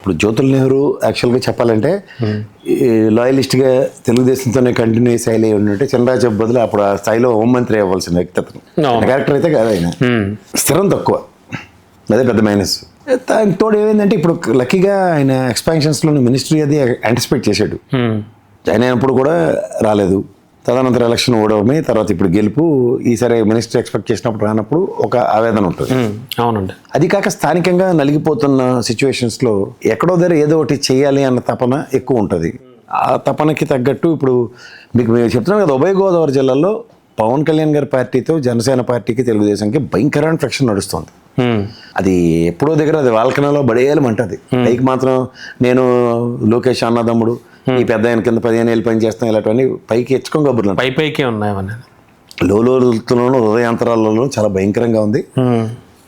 ఇప్పుడు జ్యోతుల్ నెహ్రూ యాక్చువల్గా చెప్పాలంటే లాయలిస్ట్గా తెలుగుదేశంతోనే కంటిన్యూ శైలి ఉన్నట్టు చినరాజప్ప బదులు అప్పుడు ఆ స్థాయిలో హోంమంత్రి అవ్వాల్సిన వ్యక్తి అతను క్యారెక్టర్ అయితే కాదు ఆయన. స్థిరం తక్కువ, అదే పెద్ద మైనస్. దానికి తోడు ఏమైందంటే ఇప్పుడు లక్కీగా ఆయన ఎక్స్పాన్షన్స్లో మినిస్ట్రీ అది యాంటిసిపేట్ చేశాడు. జాయిన్ అయినప్పుడు కూడా రాలేదు, తదనంతరం ఎలక్షన్ ఓడవమే, తర్వాత ఇప్పుడు గెలుపు, ఈసారి మినిస్టర్ ఎక్స్పెక్ట్ చేసినప్పుడు రానప్పుడు ఒక ఆవేదన ఉంటుంది. అవునండి. అది కాక స్థానికంగా నలిగిపోతున్న సిచ్యువేషన్స్లో ఎక్కడో దగ్గర ఏదో ఒకటి చేయాలి అన్న తపన ఎక్కువ ఉంటుంది. ఆ తపనకి తగ్గట్టు ఇప్పుడు మీకు మేము చెప్తున్నాం కదా, ఉభయ గోదావరి జిల్లాలో పవన్ కళ్యాణ్ గారి పార్టీతో జనసేన పార్టీకి తెలుగుదేశంకి భయంకరమైన ఫ్రిక్షన్ నడుస్తుంది. అది ఎప్పుడో దగ్గర అది వాల్కనాలో బడేయాలమంటది. పైకి మాత్రం నేను లోకేష్ అన్నదమ్ముడు, ఈ పెద్ద ఆయన కింద 15 ఏళ్ళు పని చేస్తాం, ఇలాంటివన్నీ పైకి ఎచ్చుకొని కబుర్లు పైకే ఉన్నాయి. లోతులను హృదయాంతరాలలో చాలా భయంకరంగా ఉంది.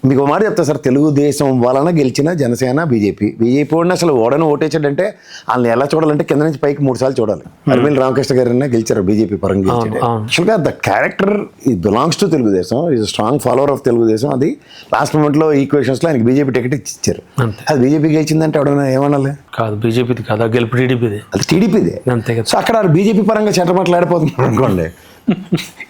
మీకు ఒక మాట చెప్తా సార్, తెలుగుదేశం వలన గెలిచిన జనసేన బీజేపీ వాడిని అసలు ఓడని ఓటేసాడంటే వాళ్ళని ఎలా చూడాలంటే కింద నుంచి పైకి 3 సార్లు చూడాలి. అరవింద్ రామకృష్ణ గారైనా గెలిచారు బీజేపీ పరంగా గెలిచాడు. యాక్చువల్గా ద క్యారెక్టర్ ఈ belongs to Telugu Desam, is strong follower of Telugu Desam. అది లాస్ట్ మూమెంట్లో ఈక్వేషన్స్లో ఆయనకి బీజేపీ టికెట్ ఇచ్చారు. అది బీజేపీ గెలిచిందంటే ఎవడన్నా ఏమనాలి? కాదు, బీజేపీది కాదు, గెలుపు టీడీపీదే. అది టీడీపీదే. అంతే కదా. సో అక్కడ బీజేపీ పరంగా చెట్టమాటలాడిపోతున్నారు అనుకోండి.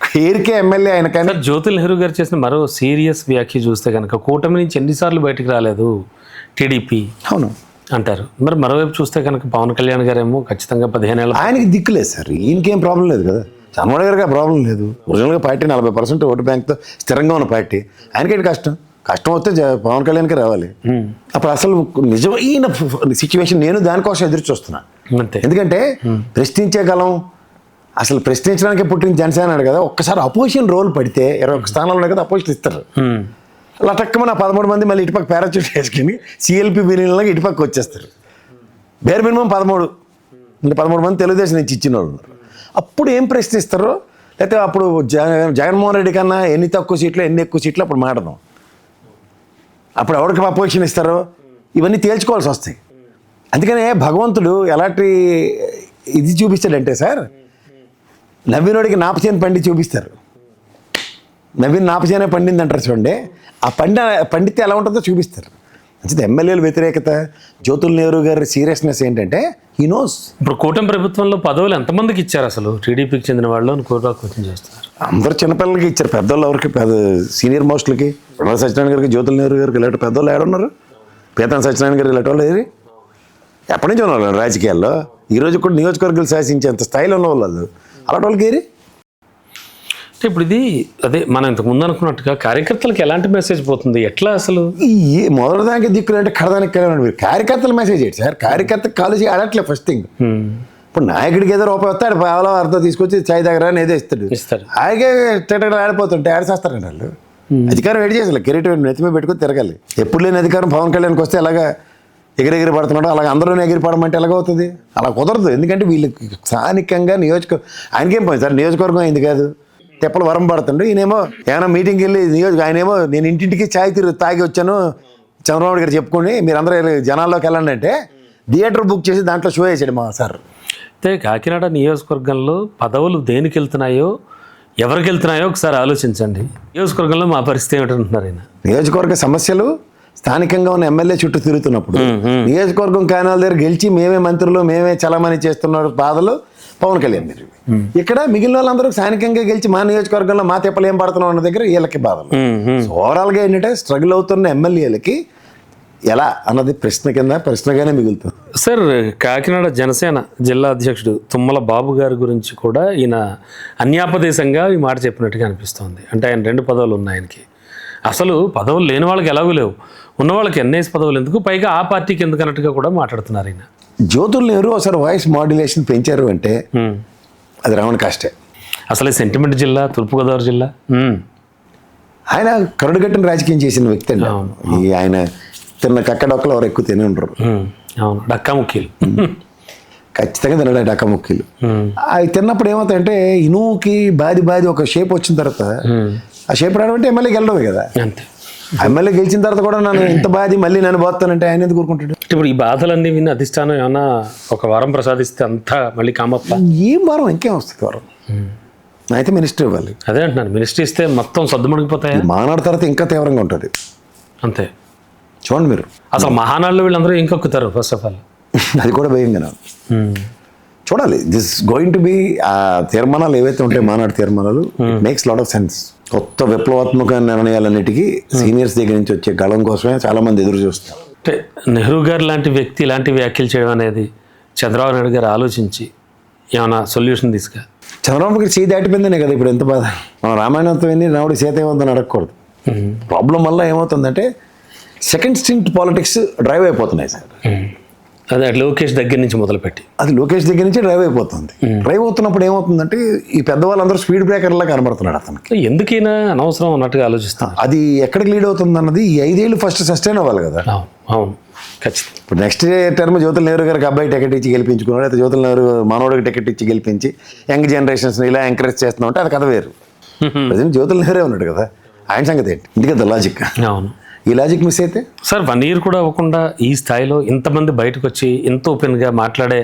పేరుకే ఎమ్మెల్యే ఆయన. కానీ జ్యోతుల్ నెహ్రూ గారు చేసిన మరో సీరియస్ వ్యాఖ్య చూస్తే కనుక కూటమి నుంచి ఎన్నిసార్లు బయటకు రాలేదు టీడీపీ అవును అంటారు. మరి మరోవైపు చూస్తే కనుక పవన్ కళ్యాణ్ గారేమో ఖచ్చితంగా 15 ఏళ్ళు ఆయనకి దిక్కులేదు సార్, ఈయనకేం ప్రాబ్లం లేదు కదా. చంద్రబాబు గారికి ఆ ప్రాబ్లం లేదు. ఒరిజినల్గా పార్టీ 40% ఓటు బ్యాంక్తో స్థిరంగా ఉన్న పార్టీ. ఆయనకేంటి కష్టం వస్తే పవన్ కళ్యాణ్కి రావాలి. అప్పుడు అసలు నిజమైన సిచ్యువేషన్ నేను దానికోసం ఎదురు చూస్తున్నా. అంతే. ఎందుకంటే ప్రశ్నించగలం, అసలు ప్రశ్నించడానికి పుట్టిన జనసేన అన్నాడు కదా, ఒక్కసారి అపోజిషన్ రోల్ పడితే 21 స్థానాలు ఉన్నాయి కదా, అపోజిషన్ ఇస్తారు. లటక్కమని ఆ 13 మంది మళ్ళీ ఇటుపక్క పారాచూట్ వేసుకుని సిఎల్పి బిర్యానీలాగా ఇటుపక్క వచ్చేస్తారు. బేర్ మినిమం 13 మంది తెలుగుదేశం నుంచి ఇచ్చిన వాళ్ళు ఉన్నారు. అప్పుడు ఏం ప్రశ్నిస్తారో, లేకపోతే అప్పుడు జగన్మోహన్ రెడ్డి కన్నా ఎన్ని తక్కువ సీట్లు ఎన్ని ఎక్కువ సీట్లు అప్పుడు మాట్లాడదాం. అప్పుడు ఎవరికి అపోజిషన్ ఇస్తారో ఇవన్నీ తేల్చుకోవాల్సి వస్తాయి. అందుకనే భగవంతుడు ఎలాంటి ఇది చూపిస్తాడంటే సార్, నవ్వినోడికి నాపచేని పండి చూపిస్తారు. నవ్విన నాపచేనే పండింది అంటారు చూడండి, ఆ పండితే ఎలా ఉంటుందో చూపిస్తారు. అంటే ఎమ్మెల్యేల వ్యతిరేకత, జ్యోతుల్ నెహ్రూ గారి సీరియస్నెస్ ఏంటంటే హీ నోస్. ఇప్పుడు కూటమి ప్రభుత్వంలో పదవులు ఎంతమందికి ఇచ్చారు అసలు? టీడీపీకి చెందిన వాళ్ళు క్వశ్చన్ చేస్తున్నారు. అందరూ చిన్నపిల్లలకి ఇచ్చారు, పెద్దోళ్ళు ఎవరికి, సీనియర్ మోస్ట్లకి. ప్రొఫెసర్ సత్యనారాయణ గారికి, జ్యోతుల్ నెహ్రూ గారికి ఇలాంటి పెద్దోళ్ళు ఏడున్నారు? పీతాన్ సత్యనారాయణ గారికి ఇలాంటి వాళ్ళు ఏది ఎప్పటి నుంచి ఉన్నవాళ్ళు రాజకీయాల్లో, ఈరోజు కూడా నియోజకవర్గాలు శాసించేంత స్థాయిలో ఉన్న వాళ్ళు అలాంటి వాళ్ళకి ఏరి. అంటే ఇప్పుడు ఇది అదే మనం ఇంతకు ముందు అనుకున్నట్టుగా కార్యకర్తలకు ఎలాంటి మెసేజ్ పోతుంది, ఎట్లా అసలు? ఈ మొదటిదానికి దిక్కులు అంటే కడదానికి మీరు కార్యకర్తలు మెసేజ్ ఏంటి సార్? కార్యకర్త కాలేజీ ఆడట్లే ఫస్ట్ థింగ్. ఇప్పుడు నాయకుడికి ఏదో రూపాయి వస్తాడు, పావలో అర్థం తీసుకొచ్చి చాయ్ దగ్గర ఏదో ఇస్తాడు. ఆయగే ఆడిపోతుంటే ఆడిసేస్తారండి వాళ్ళు. అధికారం ఎడి చేయాలి, కెరీర్ నెత్తిమీ పెట్టుకుని తిరగాలి. ఎప్పుడు లేని అధికారం పవన్ కళ్యాణ్కి వస్తే ఎలాగా ఎగిరెగిరి పడుతున్నాడు, అలాగే అందరూ ఎగిరిపడమంటే ఎలాగవుతుంది? అలా కుదరదు. ఎందుకంటే వీళ్ళకి స్థానికంగా ఆయనకేం పోయింది సార్, నియోజకవర్గం అయింది కాదు, తెప్పలు వరం పడుతుండే. ఈయనేమో ఏమైనా మీటింగ్కి వెళ్ళి ఆయనేమో నేను ఇంటింటికి ఛాయ్ తాగి వచ్చాను చంద్రబాబు గారు చెప్పుకొని మీరందరూ జనాల్లోకి వెళ్ళండి అంటే థియేటర్ బుక్ చేసి దాంట్లో షో వేసాడు మా సార్. అయితే కాకినాడ నియోజకవర్గంలో పదవులు దేనికి వెళ్తున్నాయో, ఎవరికి వెళ్తున్నాయో ఒకసారి ఆలోచించండి. నియోజకవర్గంలో మా పరిస్థితి ఏమిటంటున్నారు ఆయన? నియోజకవర్గ సమస్యలు స్థానికంగా ఉన్న ఎమ్మెల్యే చుట్టూ తిరుగుతున్నప్పుడు, నియోజకవర్గం కానాల దగ్గర గెలిచి మేమే మంత్రులు మేమే చలామణి చేస్తున్న బాధలు పవన్ కళ్యాణ్ గారు. ఇక్కడ మిగిలిన వాళ్ళందరూ స్థానికంగా గెలిచి మా నియోజకవర్గంలో మా తెప్పలు ఏం పడుతున్నాం అన్న దగ్గర వీళ్ళకి బాధలు. ఓవరాల్గా ఏంటంటే స్ట్రగుల్ అవుతున్న ఎమ్మెల్యేలకి ఎలా అన్నది ప్రశ్నగానే మిగులుతుంది. సార్, కాకినాడ జనసేన జిల్లా అధ్యక్షుడు తుమ్మల బాబు గారి గురించి కూడా ఈయన అన్యాపదేశంగా ఈ మాట చెప్పినట్టుగా అనిపిస్తోంది. అంటే ఆయన 2 పదవులు ఉన్నాయి ఆయనకి. అసలు పదవులు లేని వాళ్ళకి ఎలాగూ లేవు, ఉన్న వాళ్ళకి ఎన్ఐఎస్ పదవులు ఎందుకు, పైగా ఆ పార్టీకి ఎందుకు అన్నట్టుగా కూడా మాట్లాడుతున్నారు ఆయన. జ్యోతుల్ నెహ్రూ ఒకసారి వాయిస్ మాడ్యులేషన్ పెంచారు అంటే అది రావణ కాస్టే. అసలే సెంటిమెంట్ జిల్లా, తూర్పుగోదావరి జిల్లా. ఆయన కరుడుగట్టిన రాజకీయం చేసిన వ్యక్తి అండి. ఆయన తిన్న కక్కడొక్కలు ఎవరు ఎక్కువ తిని ఉంటారు. అవును, డక్కా ముక్కీలు ఖచ్చితంగా తినడా డక్కా ముక్కీలు. అవి తిన్నప్పుడు ఏమవుతాయంటే ఇనువుకి బాది ఒక షేప్ వచ్చిన తర్వాత ఆ షేప్ రావడం అంటే ఎమ్మెల్యేకి వెళ్ళడమే కదా. అంతే. ఎమ్మెల్యే గెలిచిన తర్వాత కూడా నన్ను ఇంత బాధి మళ్ళీ నన్ను పోతానంటే ఆయన ఎందుకు కూరుకుంటాడు? ఇప్పుడు ఈ బాధలన్నీ విని అధిష్టానం ఏమన్నా ఒక వరం ప్రసాదిస్తే అంతా మళ్ళీ కామప్ప. ఏం వరం, ఇంకేం వస్తుంది వరం? అయితే మినిస్టర్ ఇవ్వాలి. అదే అంటున్నాను, మినిస్టర్ ఇస్తే మొత్తం సర్దుమణిగిపోతాయి. మానాడు తర్వాత ఇంకా తీవ్రంగా ఉంటుంది. అంతే. చూడండి మీరు. అసలు మహానాడులో వీళ్ళందరూ ఇంకొక్కుతారు ఫస్ట్ ఆఫ్ ఆల్. అది కూడా భయంగా చూడాలి. దిస్ గోయింగ్ టు బి ఆ తీర్మానాలు ఏవైతే ఉంటాయి మానాడు తీర్మానాలు, మేక్స్ లాట్ ఆఫ్ సెన్స్. కొత్త విప్లవాత్మక నిర్ణయాలన్నిటికీ సీనియర్స్ దగ్గర నుంచి వచ్చే గళం కోసమే చాలా మంది ఎదురు చూస్తారు. అంటే నెహ్రూ గారు లాంటి వ్యక్తి ఇలాంటి వ్యాఖ్యలు చేయడం అనేది చంద్రబాబు నాయుడు గారు ఆలోచించి ఏమైనా సొల్యూషన్ తీసుకా? చంద్రబాబు గారు చేయి దాటిపోయిందనే కదా ఇప్పుడు ఎంత బాధ. మనం రామాయణంతో విని రాముడి సీత ఏమవుతుందని అడగకూడదు. ప్రాబ్లం వల్ల ఏమవుతుందంటే సెకండ్ స్టింట్ పాలిటిక్స్ డ్రైవ్ అయిపోతున్నాయి సార్. అదే లోకేష్ దగ్గర నుంచి మొదలుపెట్టి అది లోకేష్ దగ్గర నుంచి డ్రైవ్ అయిపోతుంది. డ్రైవ్ అవుతున్నప్పుడు ఏమవుతుందంటే ఈ పెద్దవాళ్ళందరూ స్పీడ్ బ్రేకర్లా కనబడుతున్నాడు అతనికి. ఎందుకైనా అనవసరం అన్నట్టుగా ఆలోచిస్తాను. అది ఎక్కడికి లీడ్ అవుతుంది అన్నది ఈ 5 ఏళ్ళు ఫస్ట్ సస్టైన్ అవ్వాలి కదా. అవును ఖచ్చితంగా. ఇప్పుడు నెక్స్ట్ టర్మ్ జ్యోతుల నెహ్రూ గారికి అబ్బాయి టికెట్ ఇచ్చి గెలిపించుకున్నాడు, అయితే జ్యోతుల నెహ్రూ మనోడికి టికెట్ ఇచ్చి గెలిపించి యంగ్ జనరేషన్స్ ఇలా ఎంకరేజ్ చేస్తున్నాం అంటే అది కథ వేరు. ప్రజెంట్ జ్యోతుల నెహ్రూ ఉన్నాడు కదా, ఆయన సంగతి ఏంటి? ఇందుకే లాజిక్. అవును, ఈ లాజిక్ మిస్ అయితే సార్ 1 year కూడా అవ్వకుండా ఈ స్థాయిలో ఇంతమంది బయటకు వచ్చి ఇంత ఓపెన్గా మాట్లాడే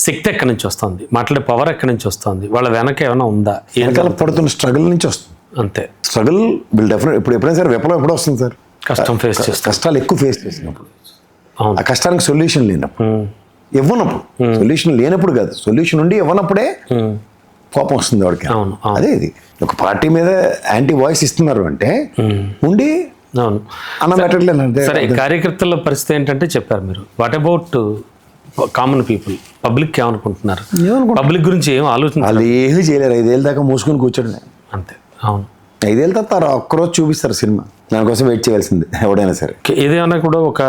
శక్తి ఎక్కడి నుంచి వస్తుంది, మాట్లాడే పవర్ ఎక్కడి నుంచి వస్తుంది, వాళ్ళ వెనక ఏమైనా ఉందా? వెనకాల పడుతున్న స్ట్రగుల్ నుంచి వస్తుంది. అంతే, స్ట్రగుల్ విల్ డెఫినెట్. ఇప్పుడు ఎప్పుడైనా సరే విప్లవం ఎప్పుడు వస్తుంది సార్? కష్టం ఫేస్ చేస్తాం, కష్టాలు ఎక్కువ ఫేస్ చేసినప్పుడు, అవును, ఆ కష్టానికి సొల్యూషన్ లేనప్పుడు, ఇవ్వనప్పుడు. సొల్యూషన్ లేనప్పుడు కాదు, సొల్యూషన్ ఉండి ఇవ్వనప్పుడే కోపం వస్తుంది వాడికి. అవును, అదే ఇది. ఒక పార్టీ మీద యాంటీ వాయిస్ ఇస్తున్నారు అంటే ఉండి అవును అన్నం పెట్టట్లేదు. సరే, కార్యకర్తల పరిస్థితి ఏంటంటే చెప్పారు మీరు. What about common people, public ఏమనుకుంటున్నారు? పబ్లిక్ గురించి ఏం ఆలోచన? వాళ్ళు ఏమీ చేయలేరు. 5 ఏళ్ళ దాకా మూసుకొని కూర్చోండి అంతే. అవును, 5 ఏళ్ళ తర్వాత ఒక్కరోజు చూపిస్తారు సినిమా. దానికోసం వెయిట్ చేయాల్సిందే ఎవడైనా సరే. ఏదైనా కూడా ఒక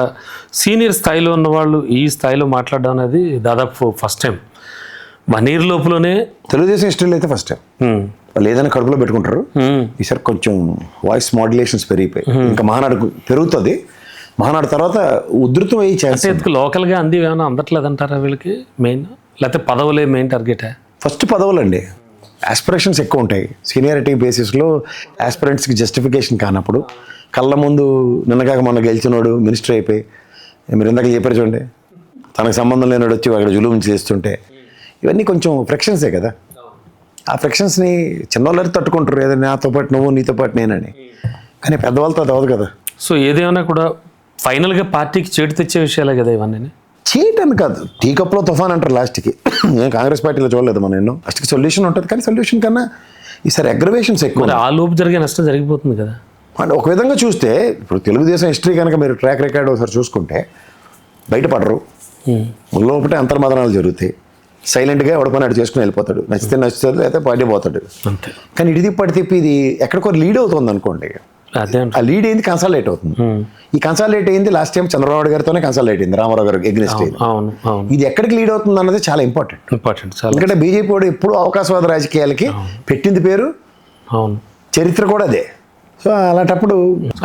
సీనియర్ స్థాయిలో ఉన్న వాళ్ళు ఈ స్థాయిలో మాట్లాడడం అనేది దాదాపు ఫస్ట్ టైం. 1 year లోపలనే తెలుగుదేశం హిస్టరీలో అయితే ఫస్ట్ టైం. వాళ్ళు ఏదైనా కడుపులో పెట్టుకుంటారు. ఈసారి కొంచెం వాయిస్ మాడ్యులేషన్స్ పెరిగిపోయి ఇంకా మహానాడు పెరుగుతుంది. మహానాడు తర్వాత ఉధృతం అయ్యి చేస్తే లోకల్గా అంది ఏమైనా అందట్లేదంటారా వీళ్ళకి? మెయిన్ లేకపోతే పదవులే మెయిన్ టార్గెటా? ఫస్ట్ పదవులండి. ఆస్పిరేషన్స్ ఎక్కువ ఉంటాయి. సీనియారిటీ బేసిస్లో ఆస్పిరెంట్స్కి జస్టిఫికేషన్ కానప్పుడు కళ్ళ ముందు నిన్నగాక మొన్న గెలిచినోడు మినిస్టర్ అయిపోయి, మీరు ఇందాక చెప్పారు చూడండి, తనకు సంబంధం లేనివాడు వచ్చి అక్కడ జులుం చేస్తుంటే ఇవన్నీ కొంచెం ఫ్రిక్షన్సే కదా. ఆ ఫ్రిక్షన్స్ని చిన్నవాళ్ళు తట్టుకుంటారు, ఏదైనా నాతో పాటు నువ్వు నీతో పాటు నేనని. కానీ పెద్దవాళ్ళతో అది అవ్వదు కదా. సో ఏదేమైనా కూడా ఫైనల్గా పార్టీకి చేటు తెచ్చే విషయాలే కదా ఇవన్నీ. చేయటని కాదు, టీ కప్లో తుఫాన్ అంటారు లాస్ట్కి. నేను కాంగ్రెస్ పార్టీలో చూడలేదు మనం ఎన్నో. ఫస్ట్కి సొల్యూషన్ ఉంటుంది, కానీ సొల్యూషన్ కన్నా ఈసారి అగ్రవేషన్స్ ఎక్కువ. ఆ లోపు జరిగే నష్టం జరిగిపోతుంది కదా. అంటే ఒక విధంగా చూస్తే ఇప్పుడు తెలుగుదేశం హిస్టరీ కనుక మీరు ట్రాక్ రికార్డ్ ఒకసారి చూసుకుంటే బయటపడరు, లోపటే అంతర్మదనాలు జరుగుతాయి. సైలెంట్గా ఎవడ పని అటు చేసుకుని వెళ్ళిపోతాడు. నచ్చితే నచ్చుతుంది, లేకపోతే పార్టీ పోతాడు. అంతే. కానీ ఇటు తిప్పటి తిప్పి ఇది ఎక్కడికో లీడ్ అవుతుంది అనుకోండి. అదే ఆ లీడ్ అయింది కన్సాలిడేట్ అవుతుంది. ఈ కన్సాలిడేట్ అయింది లాస్ట్ టైం చంద్రబాబు గారితోనే కన్సాలిడేట్ అయింది, రామారావు గారికి ఎగ్నెస్ట్. అవును, అవును. ఇది ఎక్కడికి లీడ్ అవుతుంది అన్నది చాలా ఇంపార్టెంట్. ఎందుకంటే బీజేపీ వాడు ఎప్పుడు అవకాశవాద రాజకీయాలకి పెట్టింది పేరు, అవును, చరిత్ర కూడా అదే. సో అలాంటప్పుడు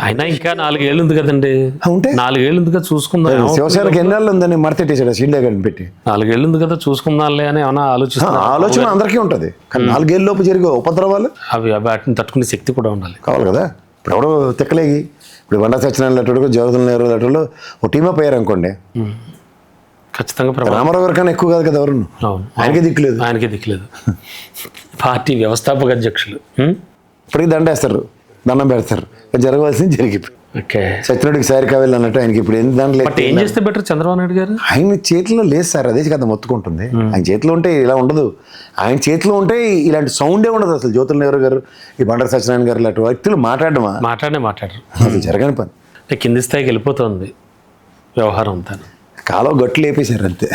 అయినా ఇంకా 4 ఏళ్ళు ఉంది కదండి. ఉంటే 4 ఏళ్ళు ఉంది కదా, చూసుకుందాం. శివసేనకి ఎన్నేళ్ళు ఉందని మరతెట్టేసాడు షీల్డే గారిని పెట్టి. 4 ఏళ్ళు ఉంది కదా, చూసుకుందాంలే అని ఏమైనా ఆలోచన అందరికీ ఉంటుంది. కానీ 4 ఏళ్ళ లోపు జరిగే ఉపద్రవాలు అవి వాటిని తట్టుకునే శక్తి కూడా ఉండాలి. కావాలి కదా. ఇప్పుడు ఎవడో తిక్కలేగి ఇప్పుడు బండా సత్యనారాయణ లెటర్లు, జ్యోతుల నెహ్రూ లెటర్లు ఒక టీమప్ అయ్యారు అనుకోండి, ఖచ్చితంగా రామారావు గారి కన్నా ఎక్కువ కాదు కదా ఎవరు. ఆయనకే దిక్కులేదు. ఆయనకే దిక్కులేదు. పార్టీ వ్యవస్థాపక అధ్యక్షులు ఇప్పటికీ దండేస్తారు, దండం పెడతారు. జరగవలసింది జరిగిపోయి. ఓకే, సత్యనుడికి సారి కావాలి అన్నట్టు ఆయనకి ఇప్పుడు ఏంటి దాంట్లో ఏం చేస్తే బెటర్ చంద్రబాబు నాయుడు గారు? ఆయన చేతిలో లేదు సార్, అదే కదా మొత్తుకుంటుంది. ఆయన చేతిలో ఉంటే ఇలా ఉండదు. ఆయన చేతిలో ఉంటే ఇలాంటి సౌండే ఉండదు అసలు. జ్యోతుల నెహ్రూ గారు, ఈ బండారు సత్యనారాయణ గారు ఇలాంటి వ్యక్తులు మాట్లాడరు. అది జరగని పని. కింది స్థాయికి వెళ్ళిపోతుంది వ్యవహారం అంతా. కాలం గట్లు లేపేశారు అంతే.